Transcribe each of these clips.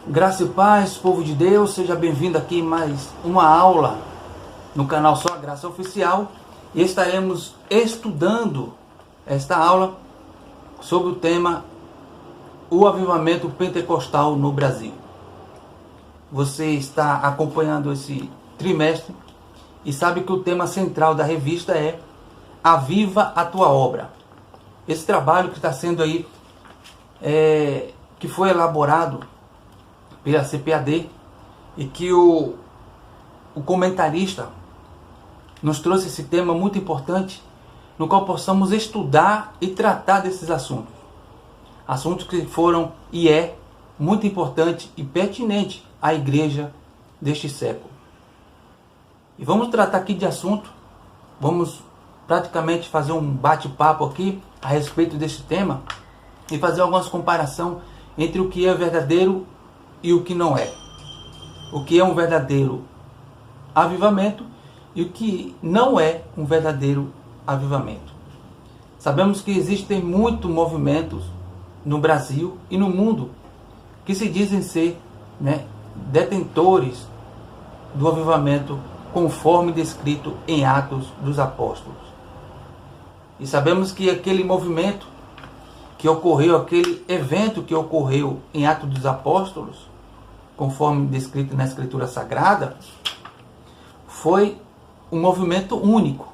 Graça e paz, povo de Deus, seja bem-vindo aqui em mais uma aula no canal Só a Graça Oficial. E estaremos estudando esta aula sobre o tema O Avivamento Pentecostal no Brasil. Você está acompanhando esse trimestre e sabe que o tema central da revista é Aviva a Tua Obra. Esse trabalho que está sendo aí, que foi elaborado pela CPAD e que o comentarista nos trouxe esse tema muito importante, no qual possamos estudar e tratar desses assuntos. Assuntos que foram e é muito importante e pertinente à igreja deste século. E vamos tratar aqui de assunto, vamos praticamente fazer um bate-papo aqui a respeito desse tema e fazer algumas comparações entre o que é verdadeiro e o que não é. O que é um verdadeiro avivamento e o que não é um verdadeiro avivamento. Sabemos que existem muitos movimentos no Brasil e no mundo que se dizem ser, detentores do avivamento conforme descrito em Atos dos Apóstolos. E sabemos que aquele movimento que ocorreu, aquele evento que ocorreu em Atos dos Apóstolos, conforme descrito na Escritura Sagrada, foi um movimento único,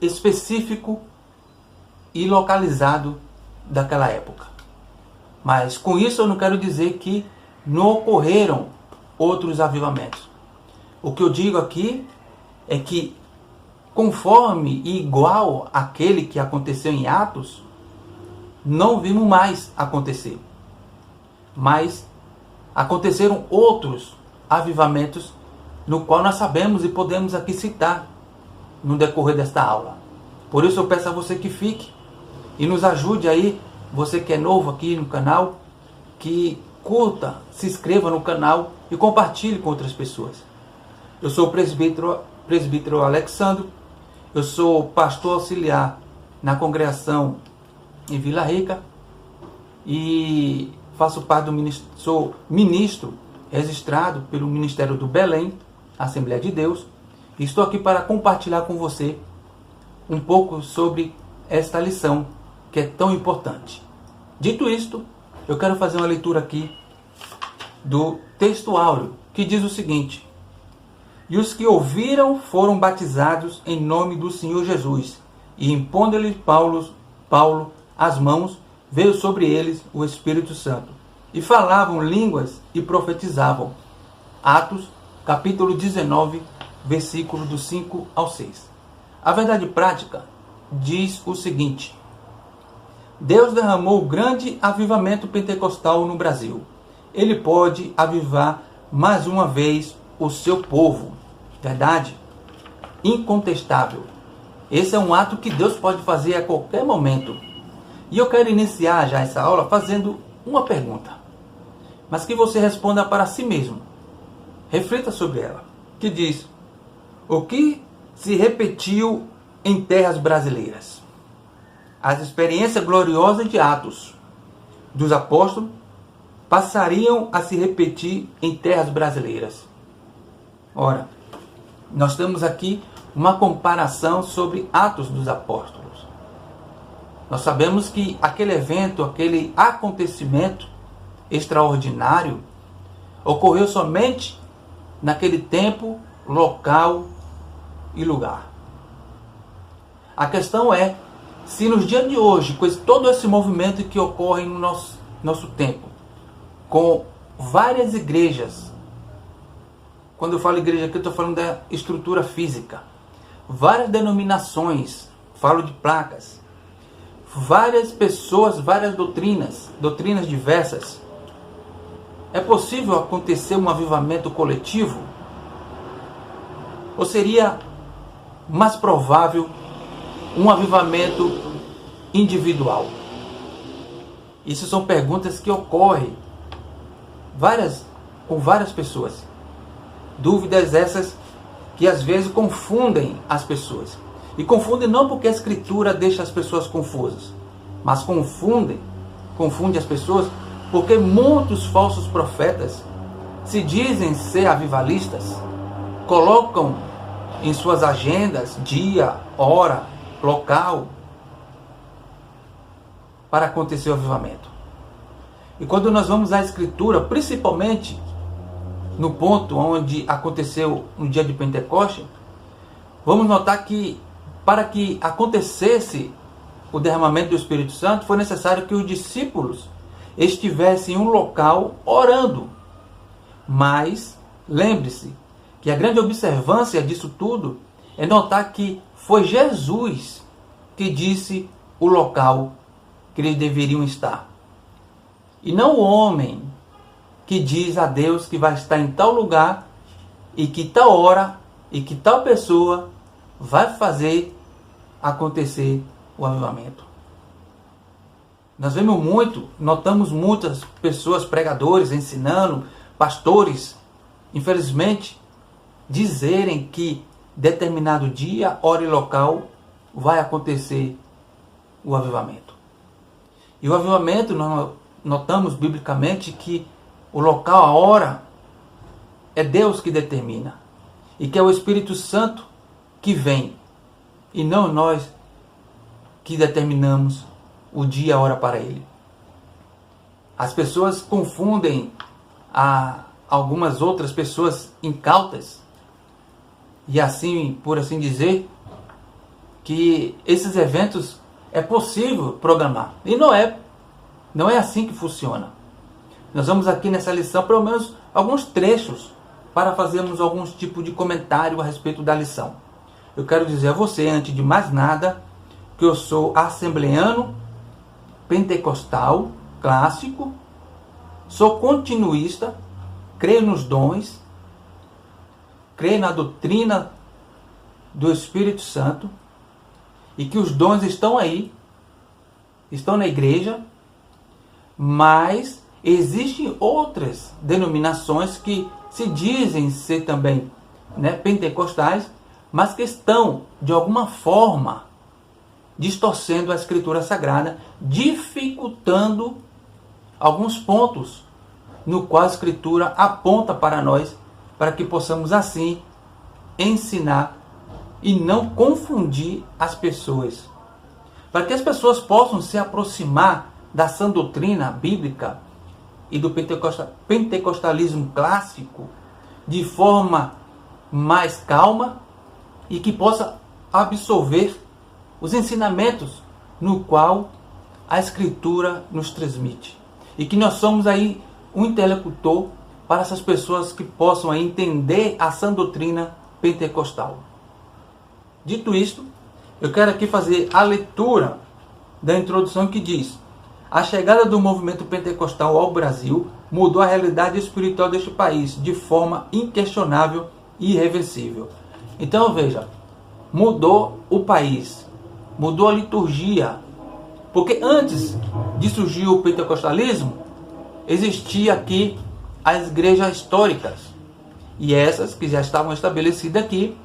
específico e localizado daquela época. Mas com isso eu não quero dizer que não ocorreram outros avivamentos. O que eu digo aqui é que, conforme e igual àquele que aconteceu em Atos, não vimos mais acontecer. Mas aconteceram outros avivamentos, no qual nós sabemos e podemos aqui citar no decorrer desta aula. Por isso eu peço a você que fique e nos ajude aí, você que é novo aqui no canal, que curta, se inscreva no canal e compartilhe com outras pessoas. Eu sou o presbítero Alexandro, eu sou pastor auxiliar na congregação em Vila Rica e faço parte do ministério, sou ministro registrado pelo Ministério do Belém, Assembleia de Deus, e estou aqui para compartilhar com você um pouco sobre esta lição que é tão importante. Dito isto, eu quero fazer uma leitura aqui do texto áureo, que diz o seguinte: E os que ouviram foram batizados em nome do Senhor Jesus, e impondo-lhe Paulo as mãos, veio sobre eles o Espírito Santo, e falavam línguas e profetizavam. Atos, capítulo 19, versículo do 5 ao 6. A verdade prática diz o seguinte: Deus derramou grande avivamento pentecostal no Brasil. Ele pode avivar mais uma vez o seu povo. Verdade? Incontestável. Esse é um ato que Deus pode fazer a qualquer momento. E eu quero iniciar já essa aula fazendo uma pergunta, mas que você responda para si mesmo. Reflita sobre ela. Que diz: o que se repetiu em terras brasileiras? As experiências gloriosas de Atos dos Apóstolos passariam a se repetir em terras brasileiras. Ora, nós temos aqui uma comparação sobre Atos dos Apóstolos. Nós sabemos que aquele evento, aquele acontecimento extraordinário ocorreu somente naquele tempo, local e lugar. A questão é se nos dias de hoje, com todo esse movimento que ocorre no nosso tempo, com várias igrejas, quando eu falo igreja aqui, eu estou falando da estrutura física, várias denominações, falo de placas, várias pessoas, várias doutrinas diversas. É possível acontecer um avivamento coletivo? Ou seria mais provável um avivamento individual? Isso são perguntas que ocorrem com várias pessoas. Dúvidas essas que às vezes confundem as pessoas. E confundem não porque a Escritura deixa as pessoas confusas, mas confunde as pessoas Porque muitos falsos profetas se dizem ser avivalistas, colocam em suas agendas dia, hora, local para acontecer o avivamento. E quando nós vamos à Escritura, principalmente no ponto onde aconteceu no dia de Pentecostes, vamos notar que para que acontecesse o derramamento do Espírito Santo, foi necessário que os discípulos estivessem em um local orando. Mas, lembre-se, que a grande observância disso tudo é notar que foi Jesus que disse o local que eles deveriam estar. E não o homem que diz a Deus que vai estar em tal lugar e que tal hora e que tal pessoa vai fazer acontecer o avivamento. Nós notamos muitas pessoas, pregadores, ensinando, pastores, infelizmente, dizerem que determinado dia, hora e local vai acontecer o avivamento. E o avivamento, nós notamos biblicamente que o local, a hora, é Deus que determina. E que é o Espírito Santo que vem. E não nós que determinamos o dia e a hora para ele. As pessoas confundem algumas outras pessoas incautas e assim, por assim dizer, que esses eventos é possível programar. E não é assim que funciona. Nós vamos aqui nessa lição, pelo menos alguns trechos, para fazermos algum tipo de comentário a respeito da lição. Eu quero dizer a você, antes de mais nada, que eu sou assembleano, pentecostal, clássico, sou continuista, creio nos dons, creio na doutrina do Espírito Santo e que os dons estão aí, estão na igreja, mas existem outras denominações que se dizem ser também pentecostais, mas que estão, de alguma forma, distorcendo a Escritura Sagrada, dificultando alguns pontos no qual a Escritura aponta para nós, para que possamos assim ensinar e não confundir as pessoas. Para que as pessoas possam se aproximar da sã doutrina bíblica e do pentecostalismo clássico de forma mais calma e que possa absorver os ensinamentos no qual a Escritura nos transmite. E que nós somos aí um interlocutor para essas pessoas que possam aí entender a sã doutrina pentecostal. Dito isto, eu quero aqui fazer a leitura da introdução que diz: a chegada do movimento pentecostal ao Brasil mudou a realidade espiritual deste país de forma inquestionável e irreversível. Então veja, mudou o país, mudou a liturgia, porque antes de surgir o pentecostalismo, existia aqui as igrejas históricas, e essas que já estavam estabelecidas aqui,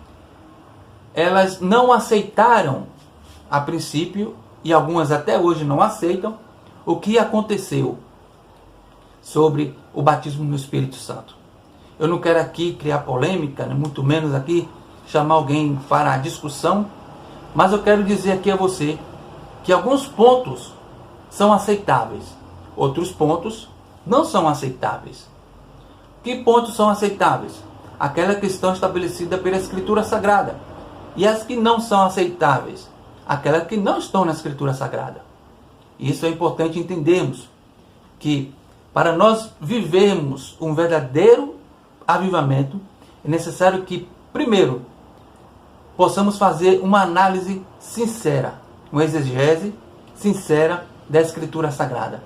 elas não aceitaram a princípio, e algumas até hoje não aceitam, o que aconteceu sobre o batismo no Espírito Santo. Eu não quero aqui criar polêmica, muito menos aqui chamar alguém para a discussão, mas eu quero dizer aqui a você que alguns pontos são aceitáveis, outros pontos não são aceitáveis. Que pontos são aceitáveis? Aquelas que estão estabelecidas pela Escritura Sagrada. E as que não são aceitáveis? Aquelas que não estão na Escritura Sagrada. Isso é importante entendermos, que para nós vivermos um verdadeiro avivamento, é necessário que, primeiro, possamos fazer uma análise sincera, uma exegese sincera da Escritura Sagrada.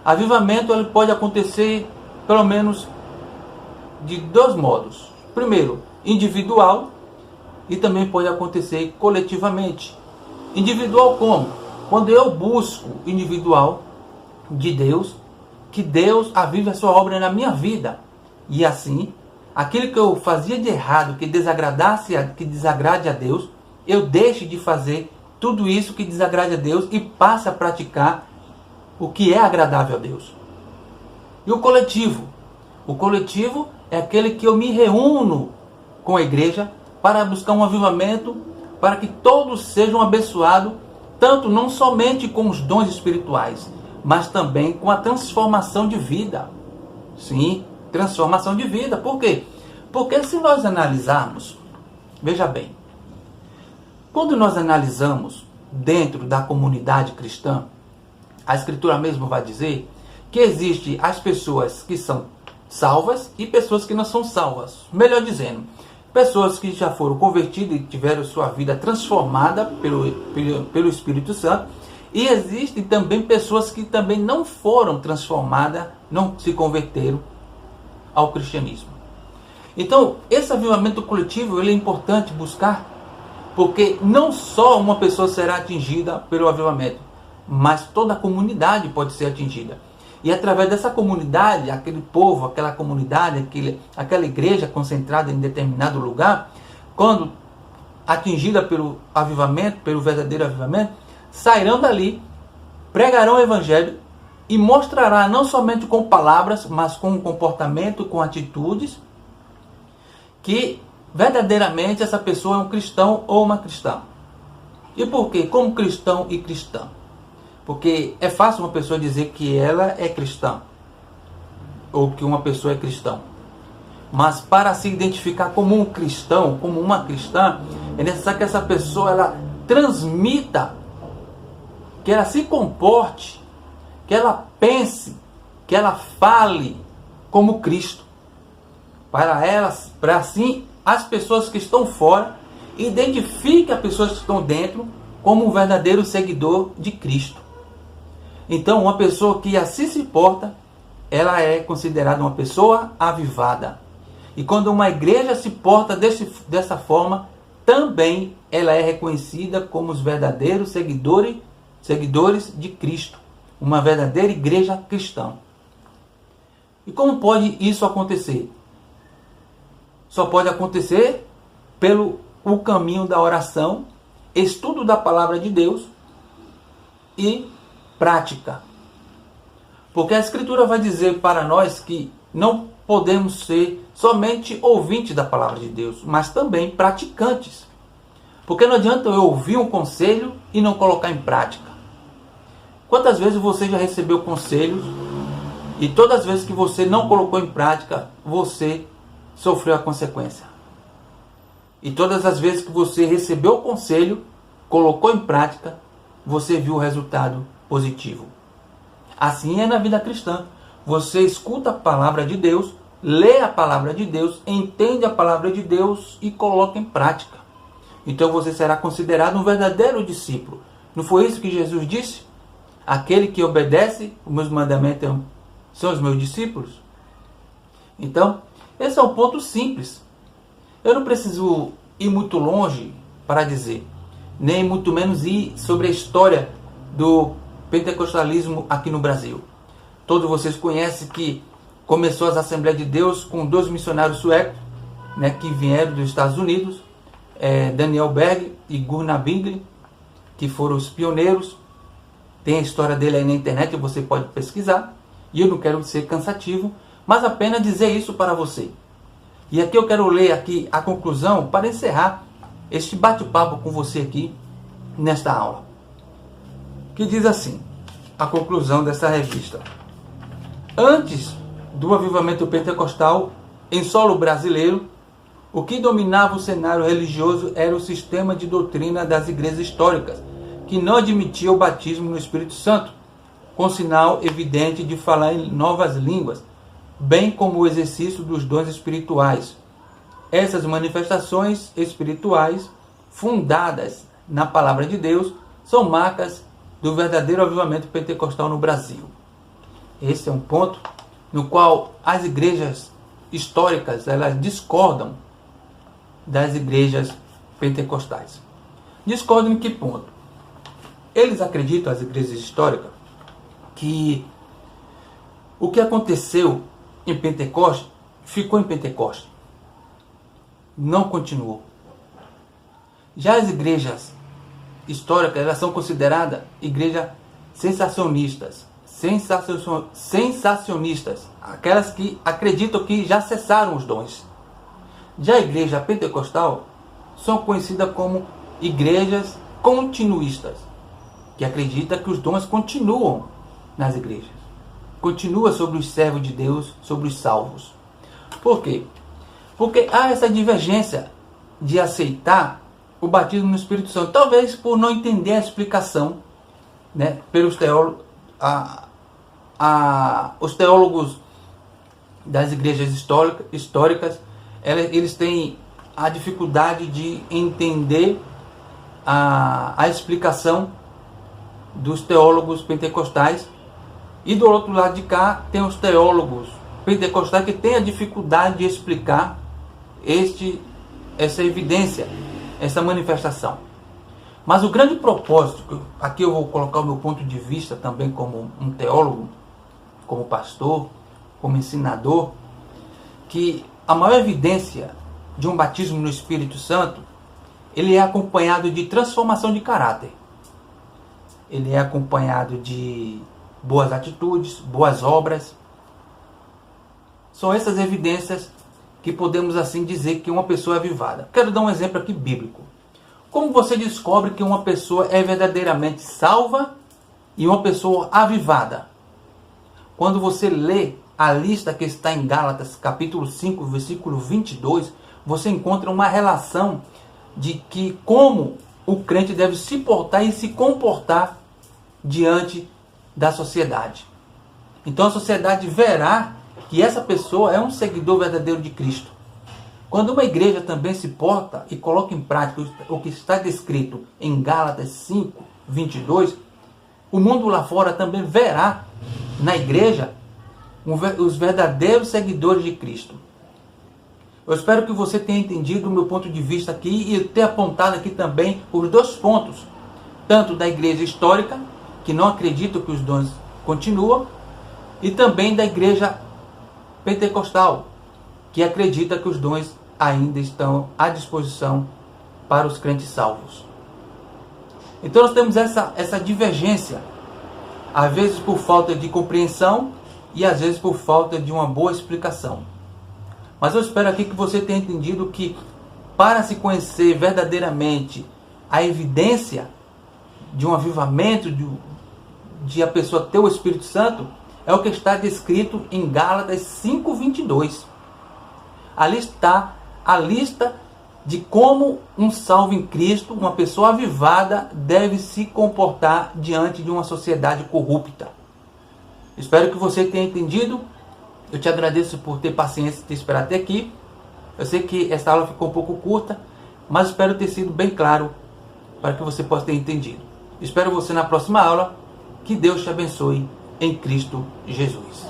Avivamento ele pode acontecer, pelo menos, de dois modos. Primeiro, individual, e também pode acontecer coletivamente. Individual como? Quando eu busco individual de Deus, que Deus avive a sua obra na minha vida. E assim, aquilo que eu fazia de errado, que desagrade a Deus, eu deixe de fazer tudo isso que desagrade a Deus e passe a praticar o que é agradável a Deus. E o coletivo? O coletivo é aquele que eu me reúno com a igreja para buscar um avivamento, para que todos sejam abençoados, tanto não somente com os dons espirituais, mas também com a transformação de vida. Sim, transformação de vida. Por quê? Porque se nós analisarmos, veja bem, quando nós analisamos dentro da comunidade cristã, a Escritura mesmo vai dizer que existem as pessoas que são salvas e pessoas que não são salvas. Melhor dizendo, pessoas que já foram convertidas e tiveram sua vida transformada pelo Espírito Santo. E existem também pessoas que também não foram transformadas, não se converteram ao cristianismo. Então, esse avivamento coletivo ele é importante buscar, porque não só uma pessoa será atingida pelo avivamento, mas toda a comunidade pode ser atingida. E através dessa comunidade, aquele povo, aquela comunidade, aquela igreja concentrada em determinado lugar, quando atingida pelo avivamento, pelo verdadeiro avivamento, sairão dali, pregarão o evangelho e mostrará não somente com palavras, mas com comportamento, com atitudes, que verdadeiramente essa pessoa é um cristão ou uma cristã. E por quê? Como cristão e cristã? Porque é fácil uma pessoa dizer que ela é cristã, ou que uma pessoa é cristão. Mas para se identificar como um cristão, como uma cristã, é necessário que essa pessoa ela transmita, que ela se comporte, que ela pense, que ela fale como Cristo. Para assim as pessoas que estão fora identifiquem as pessoas que estão dentro como um verdadeiro seguidor de Cristo. Então, uma pessoa que assim se porta, ela é considerada uma pessoa avivada. E quando uma igreja se porta dessa forma, também ela é reconhecida como os verdadeiros seguidores de Cristo. Uma verdadeira igreja cristã. E como pode isso acontecer? Só pode acontecer pelo o caminho da oração, estudo da palavra de Deus e prática. Porque a Escritura vai dizer para nós que não podemos ser somente ouvintes da palavra de Deus, mas também praticantes. Porque não adianta eu ouvir um conselho e não colocar em prática. Quantas vezes você já recebeu conselhos e todas as vezes que você não colocou em prática, você sofreu a consequência? E todas as vezes que você recebeu o conselho, colocou em prática, você viu o resultado positivo. Assim é na vida cristã. Você escuta a palavra de Deus, lê a palavra de Deus, entende a palavra de Deus e coloca em prática. Então você será considerado um verdadeiro discípulo. Não foi isso que Jesus disse? Aquele que obedece os meus mandamentos são os meus discípulos. Então, esse é um ponto simples. Eu não preciso ir muito longe para dizer, nem muito menos ir sobre a história do pentecostalismo aqui no Brasil. Todos vocês conhecem que começou as Assembleias de Deus com 2 missionários suecos, que vieram dos Estados Unidos, Daniel Berg e Gunnar Bingley, que foram os pioneiros. Tem a história dele aí na internet, você pode pesquisar. E eu não quero ser cansativo, mas apenas dizer isso para você. E aqui eu quero ler aqui a conclusão para encerrar este bate-papo com você aqui nesta aula. Que diz assim, a conclusão dessa revista. Antes do avivamento pentecostal em solo brasileiro, o que dominava o cenário religioso era o sistema de doutrina das igrejas históricas, que não admitia o batismo no Espírito Santo, com sinal evidente de falar em novas línguas, bem como o exercício dos dons espirituais. Essas manifestações espirituais, fundadas na palavra de Deus, são marcas do verdadeiro avivamento pentecostal no Brasil. Esse é um ponto no qual as igrejas históricas elas discordam das igrejas pentecostais. Discordam em que ponto? Eles acreditam, as igrejas históricas, que o que aconteceu em Pentecoste ficou em Pentecoste. Não continuou. Já as igrejas históricas, elas são consideradas igrejas sensacionistas, sensacionistas, aquelas que acreditam que já cessaram os dons. Já a igreja pentecostal são conhecidas como igrejas continuistas, que acreditam que os dons continuam nas igrejas, continua sobre os servos de Deus, sobre os salvos. Por quê? Porque há essa divergência de aceitar o batismo no Espírito Santo, talvez por não entender a explicação, né, pelos teólogos, os teólogos das igrejas históricas, eles têm a dificuldade de entender a explicação dos teólogos pentecostais, e do outro lado de cá tem os teólogos pentecostais que têm a dificuldade de explicar essa evidência, essa manifestação. Mas o grande propósito, aqui eu vou colocar o meu ponto de vista também como um teólogo, como pastor, como ensinador, que a maior evidência de um batismo no Espírito Santo, ele é acompanhado de transformação de caráter. Ele é acompanhado de boas atitudes, boas obras. São essas evidências que podemos assim dizer que uma pessoa é avivada. Quero dar um exemplo aqui bíblico. Como você descobre que uma pessoa é verdadeiramente salva e uma pessoa avivada? Quando você lê a lista que está em Gálatas, capítulo 5, versículo 22, você encontra uma relação de que como o crente deve se portar e se comportar diante da sociedade. Então a sociedade verá que essa pessoa é um seguidor verdadeiro de Cristo. Quando uma igreja também se porta e coloca em prática o que está descrito em Gálatas 5, 22, o mundo lá fora também verá na igreja os verdadeiros seguidores de Cristo. Eu espero que você tenha entendido o meu ponto de vista aqui e ter apontado aqui também os dois pontos, tanto da igreja histórica, que não acredita que os dons continuam, e também da igreja pentecostal, que acredita que os dons ainda estão à disposição para os crentes salvos. Então nós temos essa divergência, às vezes por falta de compreensão e às vezes por falta de uma boa explicação. Mas eu espero aqui que você tenha entendido que para se conhecer verdadeiramente a evidência de um avivamento, de a pessoa ter o Espírito Santo, é o que está descrito em Gálatas 5:22. Ali está a lista de como um salvo em Cristo, uma pessoa avivada, deve se comportar diante de uma sociedade corrupta. Espero que você tenha entendido. Eu te agradeço por ter paciência de te esperar até aqui. Eu sei que esta aula ficou um pouco curta, mas espero ter sido bem claro para que você possa ter entendido. Espero você na próxima aula. Que Deus te abençoe em Cristo Jesus.